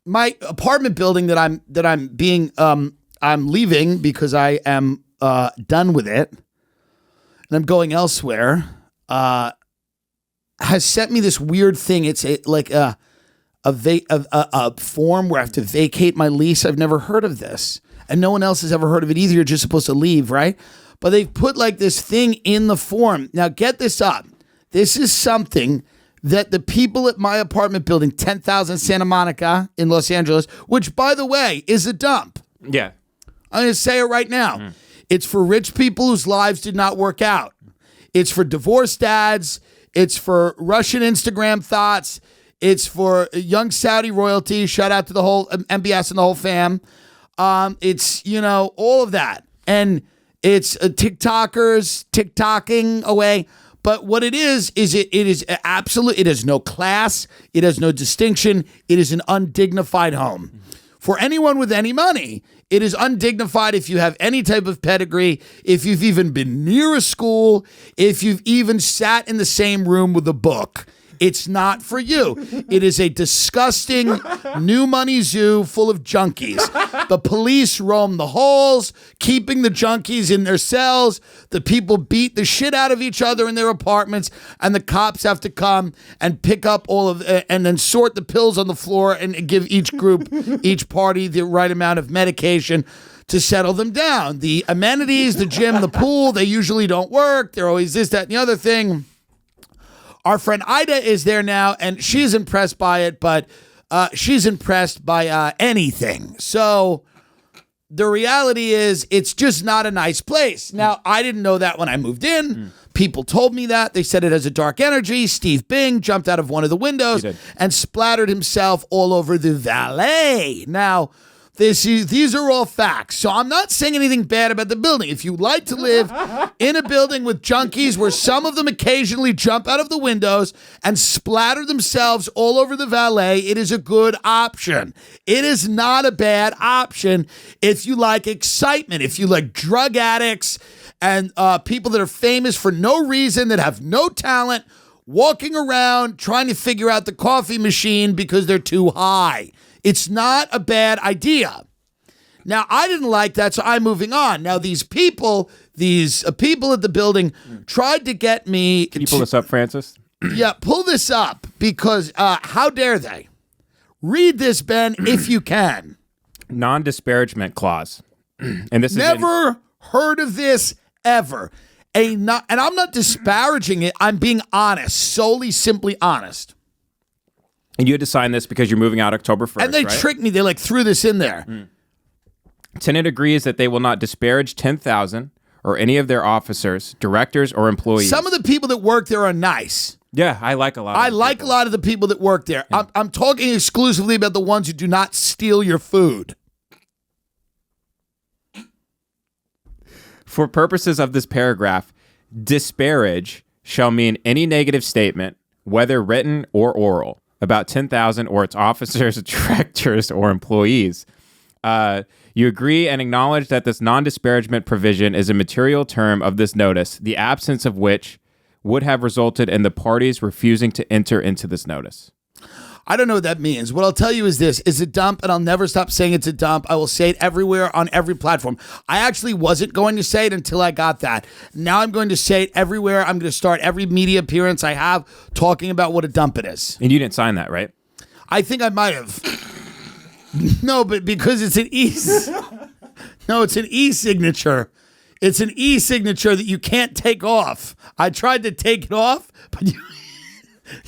my apartment building that I'm leaving because I am done with it and I'm going elsewhere, has sent me this weird thing. It's a form where I have to vacate my lease. I've never heard of this, and no one else has ever heard of it either. You're just supposed to leave, right? But they've put like this thing in the form. Now get this up. This is something that the people at my apartment building, 10,000 Santa Monica in Los Angeles, which, by the way, is a dump. Yeah. I'm going to say it right now. It's for rich people whose lives did not work out. It's for divorced dads. It's for Russian Instagram thoughts. It's for young Saudi royalty. Shout out to the whole MBS and the whole fam. It's, all of that. And it's TikTokers TikToking away. But what it is it is absolute. It has no class. It has no distinction. It is an undignified home. For anyone with any money, it is undignified if you have any type of pedigree, if you've even been near a school, if you've even sat in the same room with a book. It's not for you. It is a disgusting new money zoo full of junkies. The police roam the halls, keeping the junkies in their cells. The people beat the shit out of each other in their apartments, and the cops have to come and pick up and then sort the pills on the floor and give each group, each party the right amount of medication to settle them down. The amenities, the gym, the pool, they usually don't work. They're always this, that, and the other thing. Our friend Ida is there now, and she's impressed by it, but she's impressed by anything. So the reality is it's just not a nice place. Now, I didn't know that when I moved in. People told me that. They said it has a dark energy. Steve Bing jumped out of one of the windows and splattered himself all over the valet. Now, these are all facts. So I'm not saying anything bad about the building. If you like to live in a building with junkies where some of them occasionally jump out of the windows and splatter themselves all over the valet, it is a good option. It is not a bad option if you like excitement, if you like drug addicts and people that are famous for no reason, that have no talent, walking around trying to figure out the coffee machine because they're too high. It's not a bad idea. Now, I didn't like that, so I'm moving on. Now, these people at the building tried to get me... Can you pull this up, Francis? Yeah, pull this up, because how dare they? Read this, Ben, if you can. Non-disparagement clause. And this Never heard of this ever. And I'm not disparaging it. I'm being honest, simply honest. And you had to sign this because you're moving out October 1st, and they right? tricked me. They threw this in there. Tenant agrees that they will not disparage 10,000 or any of their officers, directors, or employees. Some of the people that work there are nice. Yeah, I like a lot of a lot of the people that work there. Yeah. I'm talking exclusively about the ones who do not steal your food. For purposes of this paragraph, disparage shall mean any negative statement, whether written or oral, about 10,000 or its officers, directors, or employees. You agree and acknowledge that this non-disparagement provision is a material term of this notice, the absence of which would have resulted in the parties refusing to enter into this notice. I don't know what that means. What I'll tell you is this. It's a dump, and I'll never stop saying it's a dump. I will say it everywhere on every platform. I actually wasn't going to say it until I got that. Now I'm going to say it everywhere. I'm going to start every media appearance I have talking about what a dump it is. And you didn't sign that, right? I think I might have. No, but because it's an it's an e-signature. It's an e-signature that you can't take off. I tried to take it off, but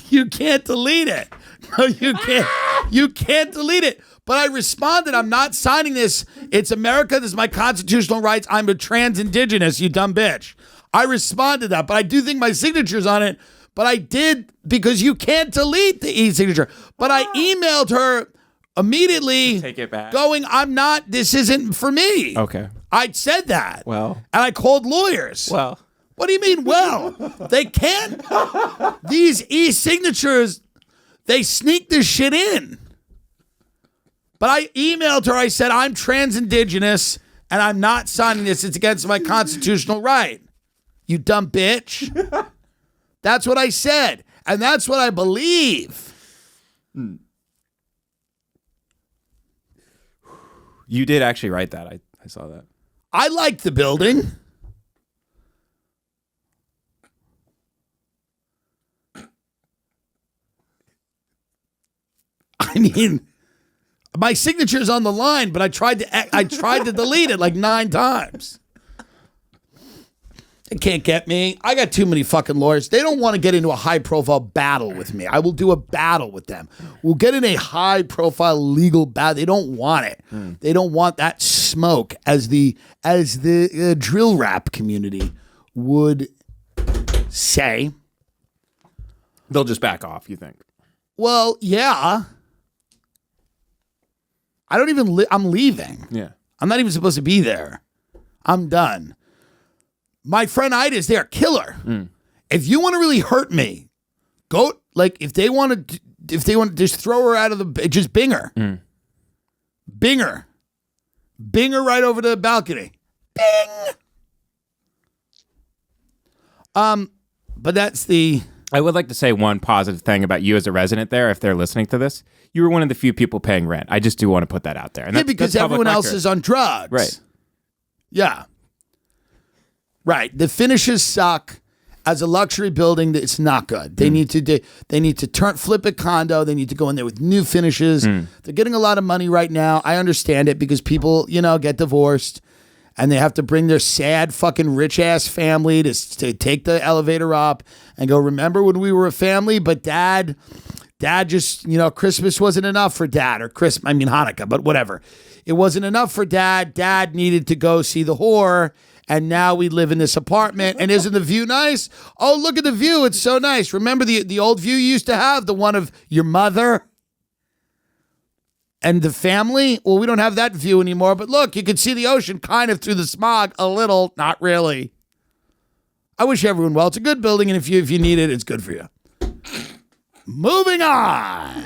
you can't delete it. No, you can't. You can't delete it. But I responded, I'm not signing this. It's America. This is my constitutional rights. I'm a trans indigenous, you dumb bitch. I responded that, but I do think my signature's on it. But I did because you can't delete the e-signature. But I emailed her immediately take it back, going, this isn't for me. Okay. I said that. Well. And I called lawyers. Well. What do you mean, well? They can't. These e-signatures, they sneak this shit in. But I emailed her. I said, I'm trans indigenous, and I'm not signing this. It's against my constitutional right. You dumb bitch. That's what I said. And that's what I believe. You did actually write that. I saw that. I like the building. I mean, my signature's on the line, but I tried to delete it like 9 times. They can't get me. I got too many fucking lawyers. They don't want to get into a high-profile battle with me. I will do a battle with them. We'll get in a high-profile legal battle. They don't want it. They don't want that smoke, as the drill rap community would say. They'll just back off, you think? Well, yeah. I don't even. I'm leaving. Yeah. I'm not even supposed to be there. I'm done. My friend Ida's there, killer. If you want to really hurt me, go, like, if they want to just throw her out of the, just bing her. Bing her. Bing her right over the balcony. Bing. But that's the. I would like to say one positive thing about you as a resident there, if they're listening to this. You were one of the few people paying rent. I just do want to put that out there. And because everyone else is on drugs. Right. Yeah. Right. The finishes suck. As a luxury building, it's not good. They need to flip a condo. They need to go in there with new finishes. They're getting a lot of money right now. I understand it because people, get divorced and they have to bring their sad fucking rich ass family to take the elevator up and go, remember when we were a family, but dad just, Christmas wasn't enough for dad, or Hanukkah, but whatever. It wasn't enough for dad. Dad needed to go see the whore. And now we live in this apartment. And isn't the view nice? Oh, look at the view. It's so nice. Remember the old view you used to have? The one of your mother and the family? Well, we don't have that view anymore. But look, you can see the ocean kind of through the smog. A little. Not really. I wish everyone well. It's a good building. And if you need it, it's good for you. Moving on.